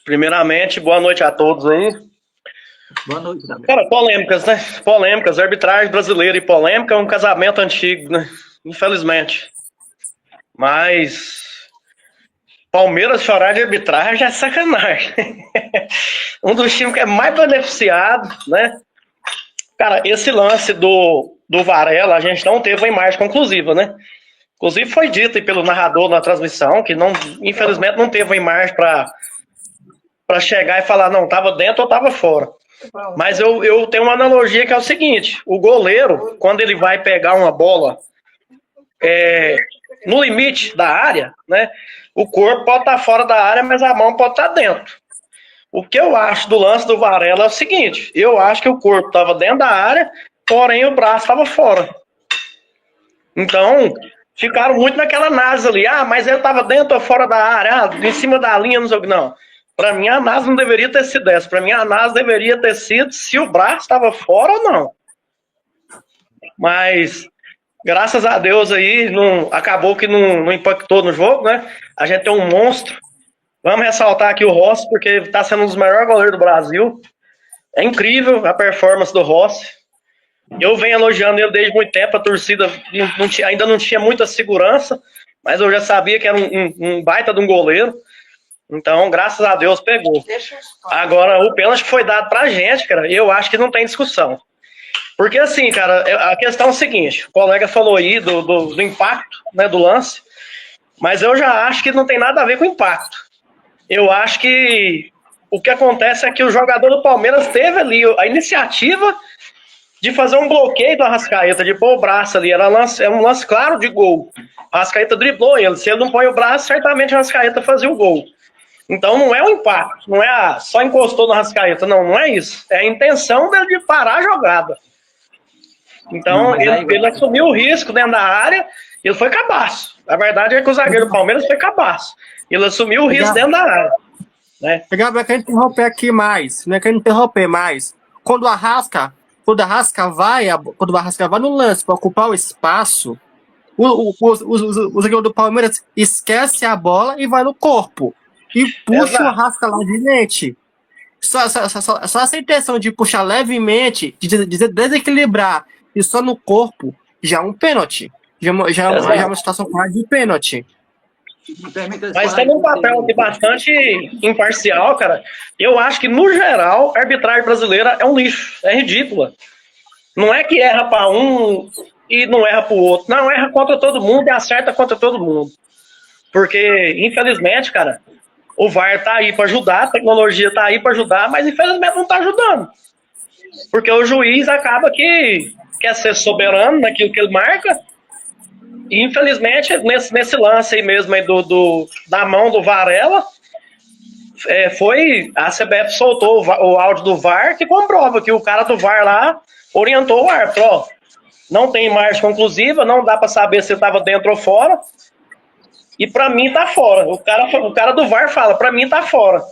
Primeiramente, boa noite a todos aí. Boa noite, Gabriel. Cara, polêmicas, né? Polêmicas, arbitragem brasileira e polêmica é um casamento antigo, né? Infelizmente. Mas Palmeiras chorar de arbitragem é sacanagem. Um dos times que é mais beneficiado, né? Cara, esse lance do Varela, a gente não teve uma imagem conclusiva, né? Inclusive foi dito pelo narrador na transmissão que não, infelizmente não teve uma imagem para chegar e falar, não, tava dentro ou tava fora. Mas eu tenho uma analogia que é o seguinte: o goleiro, quando ele vai pegar uma bola no limite da área, né? O corpo pode estar fora da área, mas a mão pode estar dentro. O que eu acho do lance do Varela é o seguinte: eu acho que o corpo estava dentro da área, porém o braço estava fora. Então, ficaram muito naquela análise ali. Ah, mas ele estava dentro ou fora da área? Ah, em cima da linha, não sei o que. Não. Para mim, a análise não deveria ter sido essa. Para mim, a análise deveria ter sido se o braço estava fora ou não. Mas, graças a Deus aí, não, acabou que não impactou no jogo, né? A gente tem um monstro. Vamos ressaltar aqui o Rossi, porque está sendo um dos melhores goleiros do Brasil. É incrível a performance do Rossi. Eu venho elogiando ele desde muito tempo. A torcida ainda não tinha muita segurança, mas eu já sabia que era um baita de um goleiro. Então, graças a Deus, pegou. Agora, o pênalti que foi dado pra gente, cara, eu acho que não tem discussão. Porque, assim, cara, a questão é o seguinte: o colega falou aí do impacto, né, do lance, mas eu já acho que não tem nada a ver com impacto. Eu acho que o que acontece é que o jogador do Palmeiras teve ali a iniciativa de fazer um bloqueio do Arrascaeta, de pôr o braço ali. Era um lance claro de gol. O Arrascaeta driblou ele. Se ele não põe o braço, certamente o Arrascaeta fazia o gol. Então não é o impacto, não é só encostou no Arrascaeta, não é isso. É a intenção dele de parar a jogada. Então ele assumiu o risco dentro da área e ele foi cabaço. A verdade é que o zagueiro do Palmeiras foi cabaço. Ele assumiu o risco dentro da área. Né? Gabriel, eu quero interromper aqui mais. Não é quero interromper mais. Quando o Arrasca vai no lance para ocupar o espaço, o zagueiro do Palmeiras esquece a bola e vai no corpo. E puxa o Arrasca lá de frente. Só essa intenção de puxar levemente, de desequilibrar e só no corpo, já é um pênalti. Já é uma situação clara de pênalti. Mas tem um papel aqui bastante imparcial, cara. Eu acho que, no geral, a arbitragem brasileira é um lixo, é ridícula. Não é que erra para um e não erra para o outro. Não, erra contra todo mundo e acerta contra todo mundo. Porque, infelizmente, cara, o VAR tá aí para ajudar, a tecnologia tá aí para ajudar, mas infelizmente não tá ajudando. Porque o juiz acaba que quer ser soberano naquilo que ele marca. E, infelizmente, nesse lance aí mesmo aí da mão do Varela, a CBF soltou o áudio do VAR que comprova que o cara do VAR lá orientou o árbitro, ó, não tem imagem conclusiva, não dá para saber se estava dentro ou fora, e para mim tá fora. O cara do VAR fala, para mim tá fora.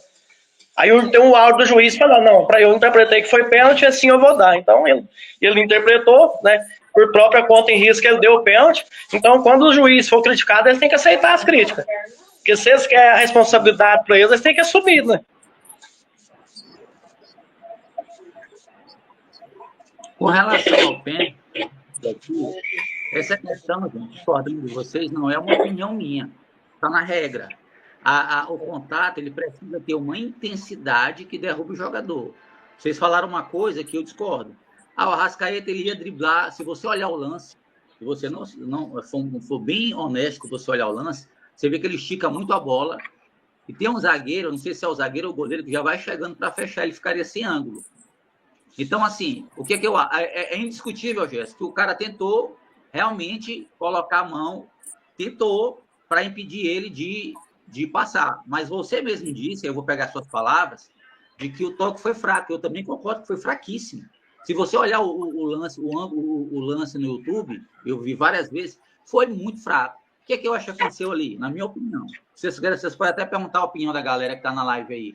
Aí tem um áudio do juiz falando, não, eu interpretei que foi pênalti, assim eu vou dar. Então ele interpretou, né, por própria conta em risco, ele deu o pênalti. Então, quando o juiz for criticado, eles têm que aceitar as críticas. Porque se eles querem a responsabilidade para eles têm que assumir, né? Com relação ao pênalti, essa questão, gente, discordando de vocês, não é uma opinião minha. Está na regra. O contato, ele precisa ter uma intensidade que derruba o jogador. Vocês falaram uma coisa que eu discordo. O Arrascaeta, ele ia driblar. Se você olhar o lance, se você não for bem honesto que você olhar o lance, você vê que ele estica muito a bola. E tem um zagueiro, não sei se é o zagueiro ou o goleiro, que já vai chegando para fechar, ele ficaria sem ângulo. Então, assim, o que eu acho? É indiscutível, Jéssica, que o cara tentou realmente colocar a mão, tentou para impedir ele de passar. Mas você mesmo disse, eu vou pegar suas palavras, de que o toque foi fraco. Eu também concordo que foi fraquíssimo. Se você olhar o lance no YouTube, eu vi várias vezes, foi muito fraco. O que eu acho que aconteceu ali? Na minha opinião. Vocês podem até perguntar a opinião da galera que está na live aí.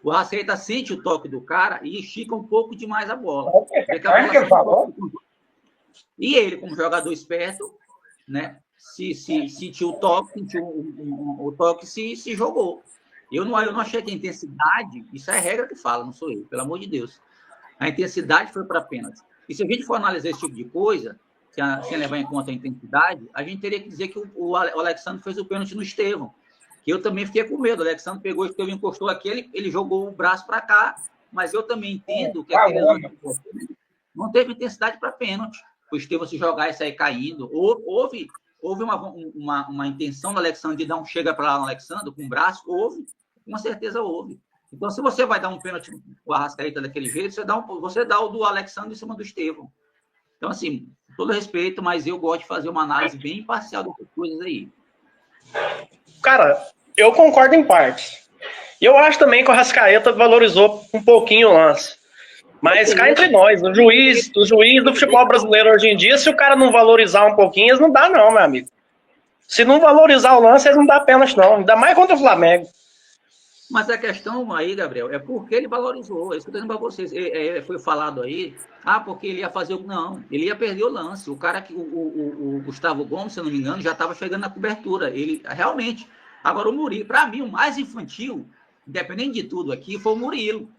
O Arrascaeta sente o toque do cara e estica um pouco demais a bola. E ele, como jogador esperto, né, sentiu o toque, sentiu o toque, se jogou. Eu não achei que a intensidade, isso é a regra que fala, não sou eu, pelo amor de Deus. A intensidade foi para pênalti. E se a gente for analisar esse tipo de coisa, sem levar em conta a intensidade, a gente teria que dizer que o Alexandre fez o pênalti no Estevão. Que eu também fiquei com medo. O Alexandre pegou, o Estevão encostou aqui, ele jogou o braço para cá, mas eu também entendo que aquele lance não teve intensidade para pênalti. O Estevão se jogar e sair caindo. Houve uma intenção do Alexandre de dar um chega para lá no Alexandre com o braço? Houve. Com certeza houve. Então, se você vai dar um pênalti com a Arrascaeta daquele jeito, você dá o do Alexandre em cima do Estevão. Então, assim, com todo respeito, mas eu gosto de fazer uma análise bem imparcial dessas coisas aí. Cara, eu concordo em partes. Eu acho também que o Arrascaeta valorizou um pouquinho o lance. Mas cá entre nós, o juiz do futebol brasileiro hoje em dia, se o cara não valorizar um pouquinho, eles não dá não, meu amigo. Se não valorizar o lance, eles não dá pênalti não. Ainda mais contra o Flamengo. Mas a questão aí, Gabriel, é porque ele valorizou. É isso que eu estou dizendo para vocês. Foi falado aí, porque ele ia fazer... Não, ele ia perder o lance. O cara, o Gustavo Gomes, se eu não me engano, já estava chegando na cobertura. Ele, realmente... Agora, o Murilo, para mim, o mais infantil, independente de tudo aqui, foi o Murilo.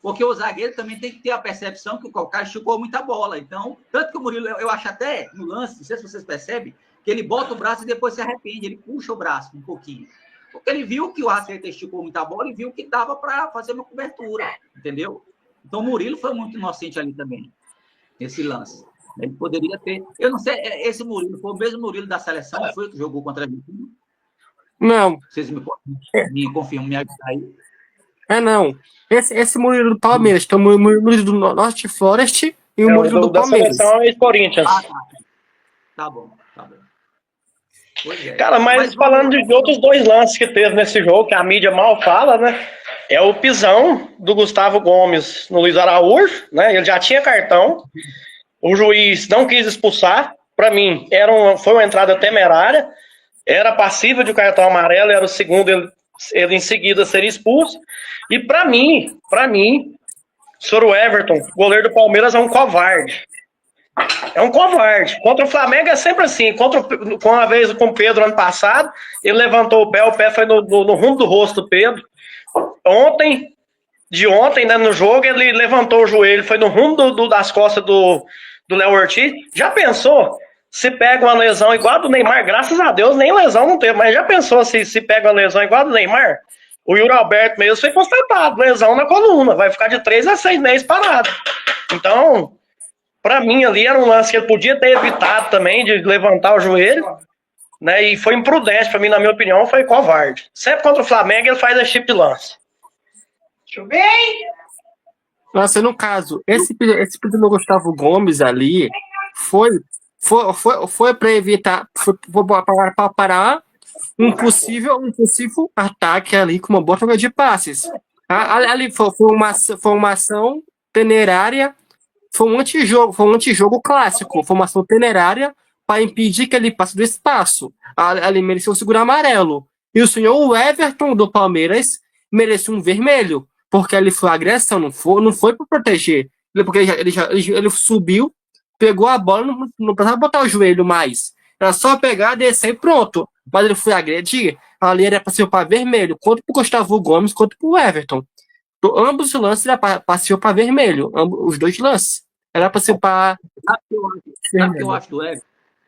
Porque o zagueiro também tem que ter a percepção que o cara esticou muita bola. Então, tanto que o Murilo, eu acho até no lance, não sei se vocês percebem, que ele bota o braço e depois se arrepende. Ele puxa o braço um pouquinho. Porque ele viu que o Arrascaeta esticou muita bola e viu que dava para fazer uma cobertura, entendeu? Então o Murilo foi muito inocente ali também, nesse lance. Ele poderia ter... Eu não sei, esse Murilo foi o mesmo Murilo da seleção, foi que jogou contra a Argentina? Não. Vocês me confirmam, me ajudam aí. Não. Esse Murilo do Palmeiras, tem o Murilo do Norte Forest e o Murilo do Palmeiras. Da seleção e Corinthians. Tá bom. Cara, mas falando de outros dois lances que teve nesse jogo, que a mídia mal fala, né? É o pisão do Gustavo Gomes no Luiz Araújo, né? Ele já tinha cartão. O juiz não quis expulsar. Para mim, foi uma entrada temerária. Era passível de cartão amarelo, era o segundo, ele em seguida seria expulso. E para mim, o senhor Everton, goleiro do Palmeiras, é um covarde. É um covarde. Contra o Flamengo é sempre assim. Com uma vez com o Pedro ano passado, ele levantou o pé foi no rumo do rosto do Pedro. Ontem, né, no jogo, ele levantou o joelho, foi no rumo das costas do Léo Ortiz. Já pensou se pega uma lesão igual a do Neymar? Graças a Deus, nem lesão não teve, mas já pensou se pega uma lesão igual a do Neymar? O Yuri Alberto mesmo foi constatado, lesão na coluna, vai ficar de 3 a 6 meses parado. Então... Para mim, ali era um lance que ele podia ter evitado também, de levantar o joelho, né? E foi imprudente, para mim, na minha opinião, foi covarde. Sempre contra o Flamengo, ele faz esse tipo de lance. Nossa, no caso, esse pedido do Gustavo Gomes ali foi para evitar, para parar um possível ataque ali com uma boa troca de passes. Ali foi uma ação temerária. Foi um antijogo clássico, foi uma ação temerária para impedir que ele passe do espaço. Ali mereceu segurar amarelo. E o senhor Everton do Palmeiras mereceu um vermelho, porque ali foi agressão, não foi para proteger. Porque ele subiu, pegou a bola, não precisava botar o joelho mais. Era só pegar, descer e pronto. Mas ele foi agredir, ali era para ser para vermelho, tanto para o Gustavo Gomes quanto para o Everton. Ambos os lances era passou para vermelho. Os dois lances. Era para ser para. Sabe o que eu acho do Everton?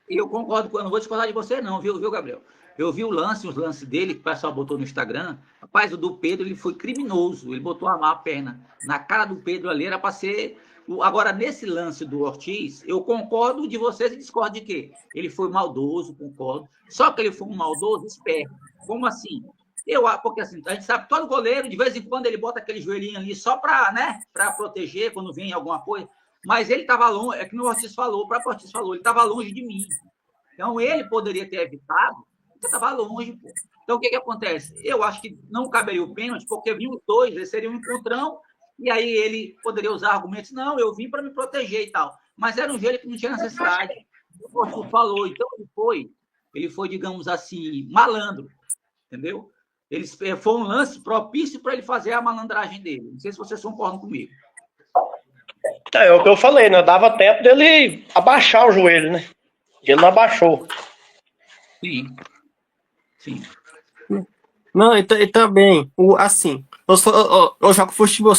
E eu concordo, eu não vou discordar de você, não, viu, Gabriel? Eu vi os lances dele, que o pessoal botou no Instagram. Rapaz, o do Pedro, ele foi criminoso. Ele botou a perna na cara do Pedro ali, era para ser. Agora, nesse lance do Ortiz, eu concordo de vocês e discordo de quê? Ele foi maldoso, concordo. Só que ele foi um maldoso esperto. Como assim? Porque assim, a gente sabe que todo goleiro, de vez em quando, ele bota aquele joelhinho ali só para, né, para proteger quando vem alguma coisa. Mas ele estava longe, é que o Ortiz falou, ele estava longe de mim. Então, ele poderia ter evitado, porque estava longe, pô. Então, o que acontece? Eu acho que não caberia o pênalti, porque vinham os dois, eles seriam um encontrão, e aí ele poderia usar argumentos, não, eu vim para me proteger e tal. Mas era um joelho que não tinha necessidade. O Ortiz falou, então ele foi, digamos assim, malandro, entendeu? Foi um lance propício para ele fazer a malandragem dele. Não sei se vocês concordam comigo. É o que eu falei, né? Dava tempo dele abaixar o joelho, né? Ele não abaixou. Sim. Não, e também, assim, eu jogo futebol